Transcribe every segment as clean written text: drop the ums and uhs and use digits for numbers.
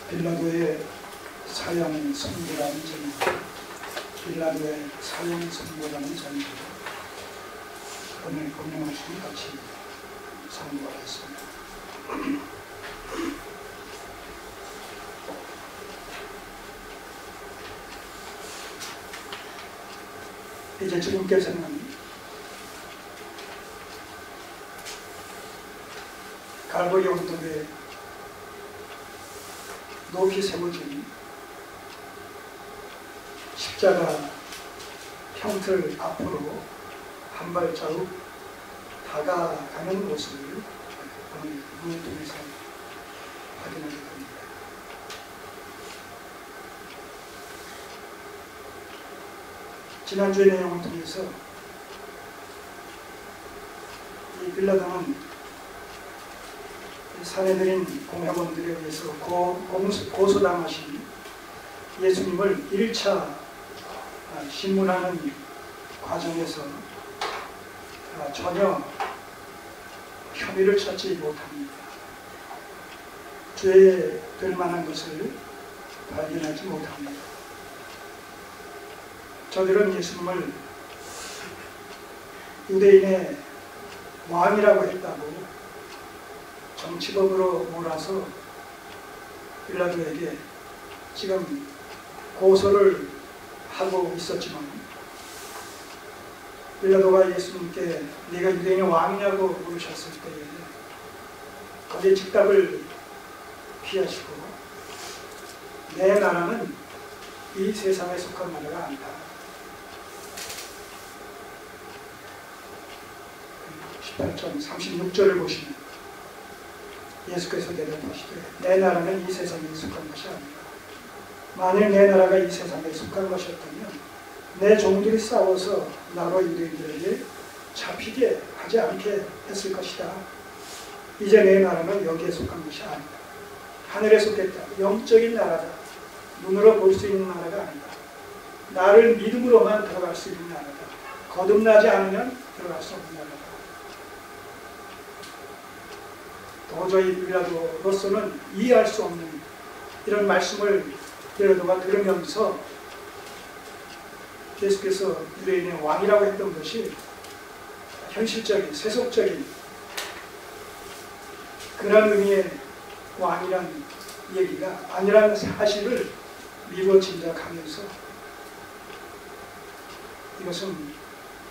빌라도의 사형 선고라는 제목, 빌라도의 사형 선고라는 제목, 오늘 본문 말씀을 같이 선고하겠습니다. 이제 주님께서는 갈보리 언덕에 높이 세워진 십자가 형틀 앞으로 한 발자국 다가가는 모습을 오늘 문을 통해서 확인하게 됩니다. 지난주의 내용을 통해서 이 빌라도는 사내들인 공회원들에 의해서 고소당하신 예수님을 1차 신문하는 과정에서 전혀 혐의를 찾지 못합니다. 죄에 될 만한 것을 발견하지 못합니다. 저들은 예수님을 유대인의 왕이라고 했다고 정치범으로 몰아서 빌라도에게 지금 고소를 하고 있었지만, 빌라도가 예수님께 네가 유대인의 왕이냐고 물으셨을 때에 거기에 즉답을 피하시고 내 나라는 이 세상에 속한 나라가 아니다. 18장 36절을 보시면 예수께서 대답하시되 내 나라는 이 세상에 속한 것이 아니다. 만일 내 나라가 이 세상에 속한 것이었다면 내 종들이 싸워서 나로 유대인들에게 잡히게 하지 않게 했을 것이다. 이제 내 나라는 여기에 속한 것이 아니다. 하늘에 속했다. 영적인 나라다. 눈으로 볼 수 있는 나라가 아니다. 나를 믿음으로만 들어갈 수 있는 나라다. 거듭나지 않으면 들어갈 수 없는 나라다. 도저히 빌라도로서는 이해할 수 없는 이런 말씀을 빌라도가 들으면서 예수께서 유대인의 왕이라고 했던 것이 현실적인, 세속적인 그런 의미의 왕이란 얘기가 아니라는 사실을 미루어 짐작하면서 이것은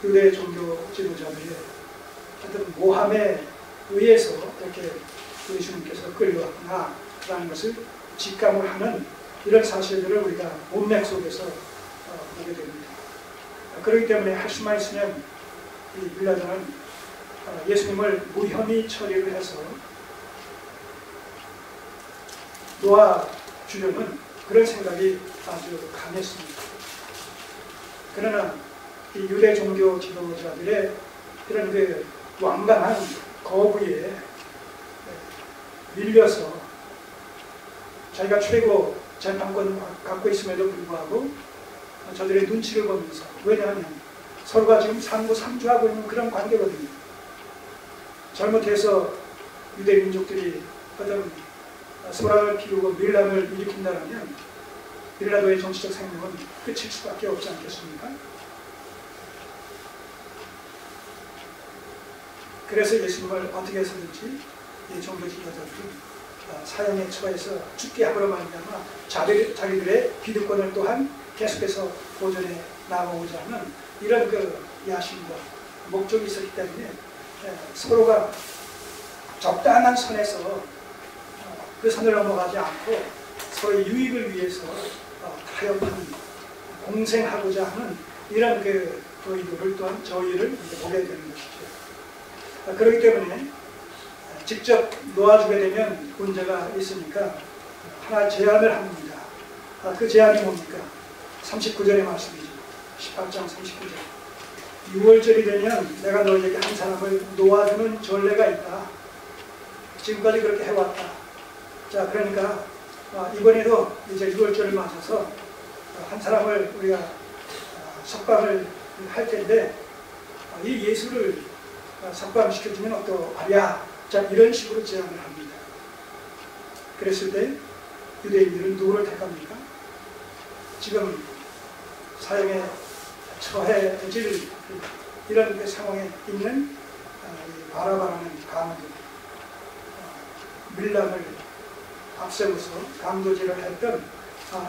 유대 종교 지도자들의 어떤 모함에 의해서 이렇게 예수님께서 끌려왔구나 라는 것을 직감을 하는 이런 사실들을 우리가 문맥 속에서 보게 됩니다. 그렇기 때문에 할 수만 있으면 이 빌라도는 예수님을 무혐의 처리를 해서 놓아주려는 그런 생각이 아주 강했습니다. 그러나 이 유대 종교 지도자들의 이런 그 완강한 거부에 밀려서 자기가 최고 재판권을 갖고 있음에도 불구하고 저들의 눈치를 보면서, 왜냐하면 서로가 지금 상부상조하고 있는 그런 관계거든요. 잘못해서 유대 민족들이 어떤 소란을 피우고 밀란을 일으킨다면 빌라도의 정치적 생명은 끝일 수밖에 없지 않겠습니까? 그래서 예수님을 어떻게 해서든지 이 종교 지도자들은 사형에 처해서 죽게 함으로 말미암아 자기들의 기득권을 또한 계속해서 보존해 나가고자 하는 이런 그 야심과 목적이 있었기 때문에 서로가 적당한 선에서 그 선을 넘어가지 않고 서로의 유익을 위해서 타협하는, 공생하고자 하는 이런 그 의도를 또한 저희를 보게 되는 것이죠. 그렇기 때문에 직접 놓아주게 되면 문제가 있으니까 하나 제안을 합니다. 그 제안이 뭡니까? 39절의 말씀이죠. 18장 39절. 6월절이 되면 내가 너희에게 한 사람을 놓아주는 전례가 있다. 지금까지 그렇게 해왔다. 자, 그러니까 이번에도 이제 6월절을 맞아서 한 사람을 우리가 석방을 할 텐데 이 예수를 석방시켜주면 어떠하랴. 자, 이런 식으로 제안을 합니다. 그랬을 때 유대인들은 누구를 택합니까? 지금 사형에 처해질 이런 그 상황에 있는 바라바라는 강도, 밀란을 앞세워서 강도질을 했던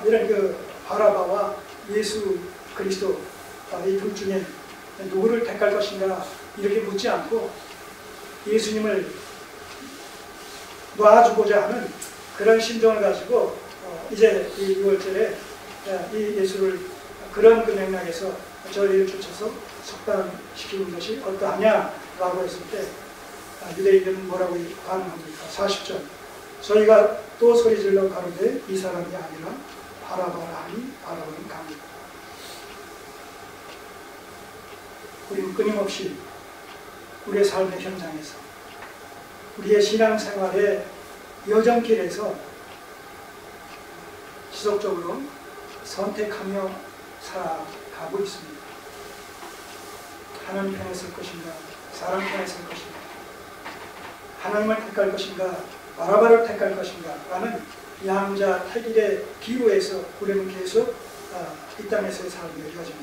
이런 그 바라바와 예수 그리스도 이 둘 중에 누구를 택할 것인가 이렇게 묻지 않고 예수님을 놔주고자 하는 그런 심정을 가지고 이제 이 6월절에 이 예수를 그런 그 맥락에서 저희를 쫓아서 석방시키는 것이 어떠하냐라고 했을 때 유대인들은 뭐라고 반응합니까? 40절 저희가 또 소리질러 가로되 이 사람이 아니라 바라바라 하니 바라바는 강이다. 우리는 끊임없이 우리의 삶의 현장에서 우리의 신앙생활의 여정길에서 지속적으로 선택하며 살아가고 있습니다. 하나님 편에 설 것인가 사람 편에 설 것인가 하나님을 택할 것인가 바라바를 택할 것인가 라는 양자 택일의 기로에서 우리는 계속 이 땅에서의 삶의 여정,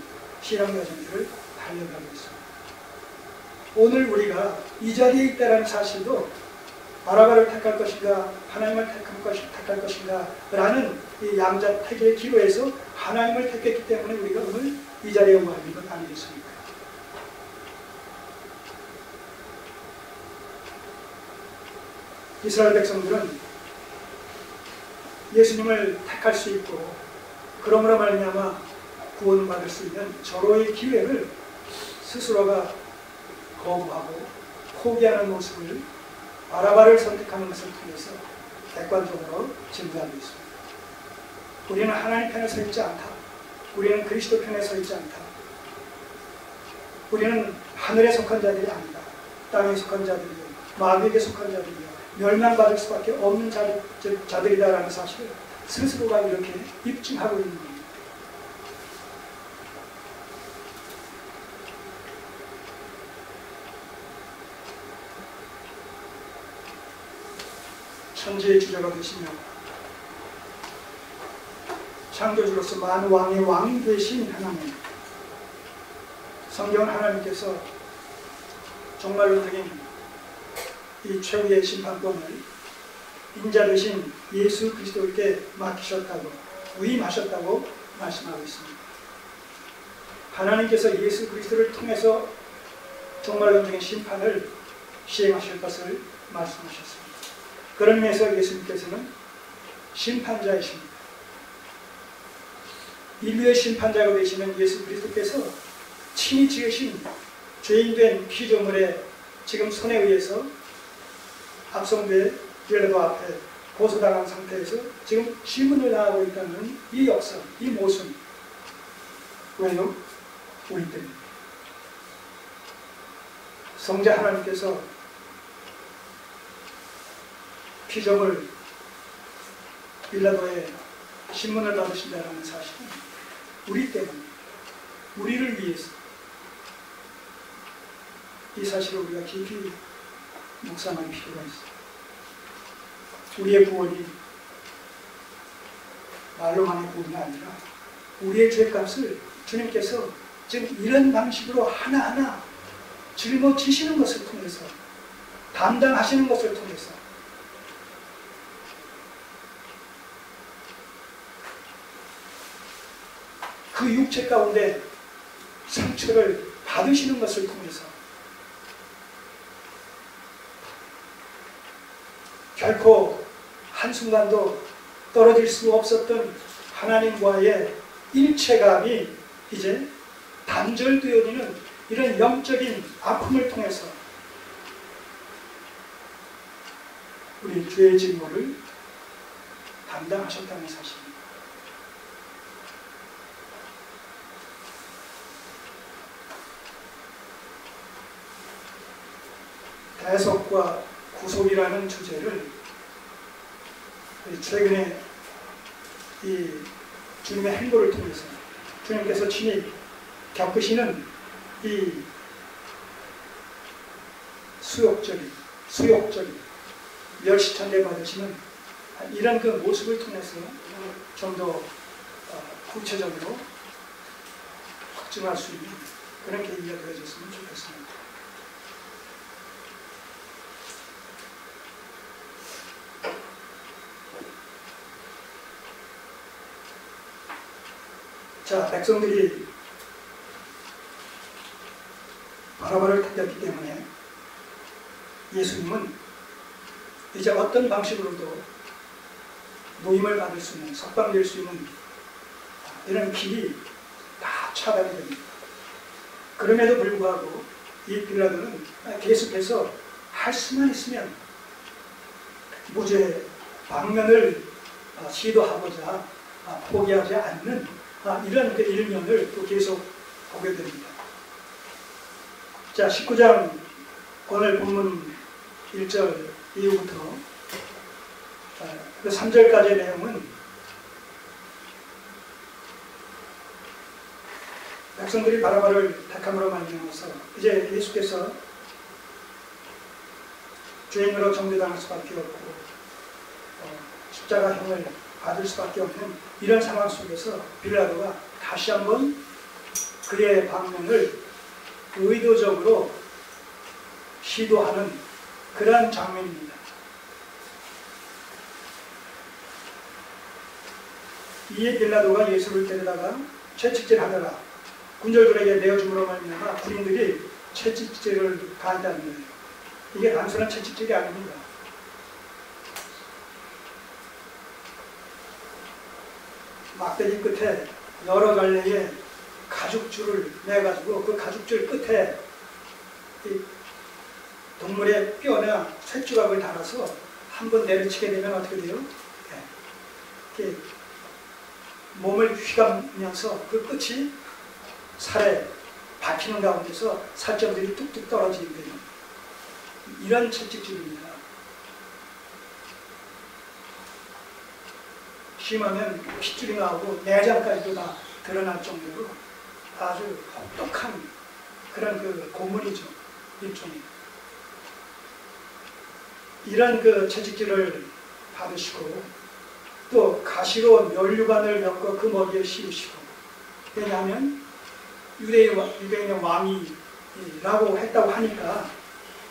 신앙 여정들을 달려가고 있습니다. 오늘 우리가 이 자리에 있다는 사실도 바라바를 택할 것인가 하나님을 택할 것인가 라는 이 양자 택일의 기로에서 하나님을 택했기 때문에 우리가 오늘 이 자리에 와 있는 것 아니겠습니까? 이스라엘 백성들은 예수님을 택할 수 있고 그러므로 말미암아 구원을 받을 수 있는 절호의 기회를 스스로가 거부하고 포기하는 모습을 바라바를 선택하는 것을 통해서 객관적으로 증거하고 있습니다. 우리는 하나님 편에 서 있지 않다. 우리는 그리스도 편에 서 있지 않다. 우리는 하늘에 속한 자들이 아니다. 땅에 속한 자들이요 마귀에게 속한 자들이요 멸망받을 수밖에 없는 자들이다라는 사실을 스스로가 이렇게 입증하고 있는 겁니다. 천지의 주자가 되시며 창조주로서 만왕의 왕이 되신 하나님, 성경 하나님께서 정말로 이 최후의 심판권을 인자 되신 예수 그리스도께 맡기셨다고 위임하셨다고 말씀하고 있습니다. 하나님께서 예수 그리스도를 통해서 정말로 심판을 시행하실 것을 말씀하셨습니다. 그런 면에서 예수님께서는 심판자이십니다. 인류의 심판자가 되시는 예수 그리스도께서 친히 지으신 죄인된 피조물의 지금 손에 의해서 압송돼 빌라도 앞에 고소당한 상태에서 지금 질문을 나가고 있다는 이 역사, 이 모습 왜요? 우리 때문에 성자 하나님께서 피조물 빌라도의 신문을 받으신다는 사실은 우리 때문에 우리를 위해서 이 사실을 우리가 깊이 묵상할 필요가 있습니다. 우리의 구원이 말로만의 구원이 아니라 우리의 죄값을 주님께서 지금 이런 방식으로 하나하나 짊어지시는 것을 통해서 담당하시는 것을 통해서 그 육체 가운데 상처를 받으시는 것을 통해서 결코 한순간도 떨어질 수 없었던 하나님과의 일체감이 이제 단절되어지는 이런 영적인 아픔을 통해서 우리 죄의 증오를 담당하셨다는 사실입니다. 대속과 구속이라는 주제를 최근에 이 주님의 행보를 통해서 주님께서 친히 겪으시는 이 수욕적인 멸시천대 받으시는 이런 그 모습을 통해서 좀 더 구체적으로 확증할 수 있는 그런 계기가 되어졌으면 좋겠습니다. 자, 백성들이 바라바를 타겼기 때문에 예수님은 이제 어떤 방식으로도 노임을 받을 수 있는, 석방될 수 있는 이런 길이 다 차단이 됩니다. 그럼에도 불구하고 이 빌라도는 계속해서 할 수만 있으면 무죄 방면을 시도하고자 포기하지 않는 이런 그 일면을 또 계속 보게 됩니다. 자, 19장 오늘 본문 1절 이후부터 그 3절까지의 내용은 백성들이 바라바를 택함으로 말미암아서 이제 예수께서 죄인으로 정죄당할 수밖에 없고 십자가형을 받을 수밖에 없는 이런 상황 속에서 빌라도가 다시 한번 그의 방면을 의도적으로 시도하는 그러한 장면입니다. 이에 빌라도가 예수를 데려다가 채찍질하더라. 군졸들에게 내어줌으로 말미암아 군인들이 채찍질을 가한다는 거예요. 이게 단순한 채찍질이 아닙니다. 막대기 끝에 여러 갈래의 가죽줄을 내가지고 그 가죽줄 끝에 이 동물의 뼈나 쇳조각을 달아서 한번 내려치게 되면 어떻게 돼요? 이렇게 몸을 휘감으면서 그 끝이 살에 박히는 가운데서 살점들이 뚝뚝 떨어지게 되는 이런 채찍질입니다. 심하면 핏줄이 나오고 내장까지도 다 드러날 정도로 아주 혹독한 그런 그 고문이죠. 일종의. 이런 그 채찍질을 받으시고 또 가시로 면류관을 엮어 그 머리에 씌우시고, 왜냐하면 유대인의 왕이라고 했다고 하니까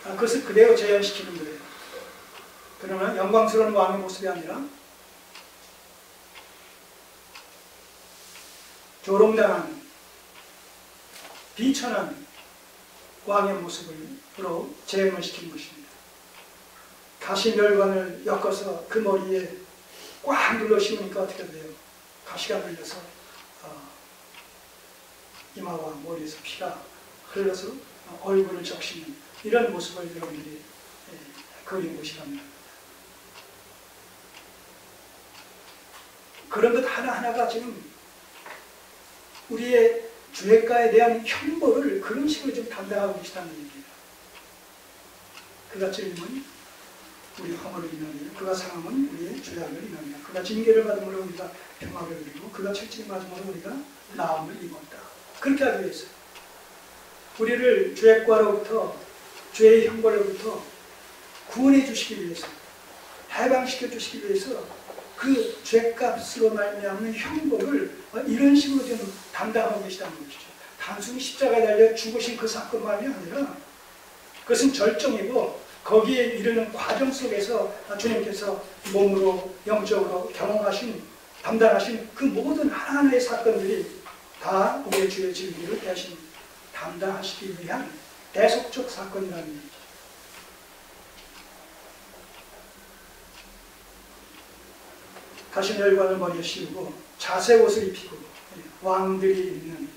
그것을 그대로 재현시키는 거예요. 그러나 영광스러운 왕의 모습이 아니라 조롱당한 비천한 왕의 모습으로 재현을 시킨 것입니다. 가시멸관을 엮어서 그 머리에 꽉 눌러 씌우니까 어떻게 돼요? 가시가 눌려서 이마와 머리에서 피가 흘러서 얼굴을 적시는 이런 모습을 여러분들이 그린 것이랍니다. 그런 것 하나하나가 지금 우리의 죄가에 대한 형벌을 그런 식으로 좀 담당하고 계시다는 얘기예요. 그가 찔림은 우리 허물을 인하여, 그가 상함은 우리의 죄악을 인하여, 그가 징계를 받음으로 우리가 평화를 누리고 그가 채찍을 맞음으로 우리가 나음을 입었다. 그렇게 하기 위해서 우리를 죄과로부터, 죄의 형벌로부터 구원해 주시기 위해서, 해방시켜 주시기 위해서 그 죄값으로 말미암는 형벌을 이런 식으로 좀 담당하고 계시다는 것이죠. 단순히 십자가에 달려 죽으신 그 사건만이 아니라 그것은 절정이고 거기에 이르는 과정 속에서 주님께서 몸으로 영적으로 경험하신, 담당하신 그 모든 하나하나의 사건들이 다 우리의 죄의 진리를 대신 담당하시기 위한 대속적 사건이라는 얘기죠. 가시멸관을 머리에 씌우고 자색 옷을 입히고 왕들이 입는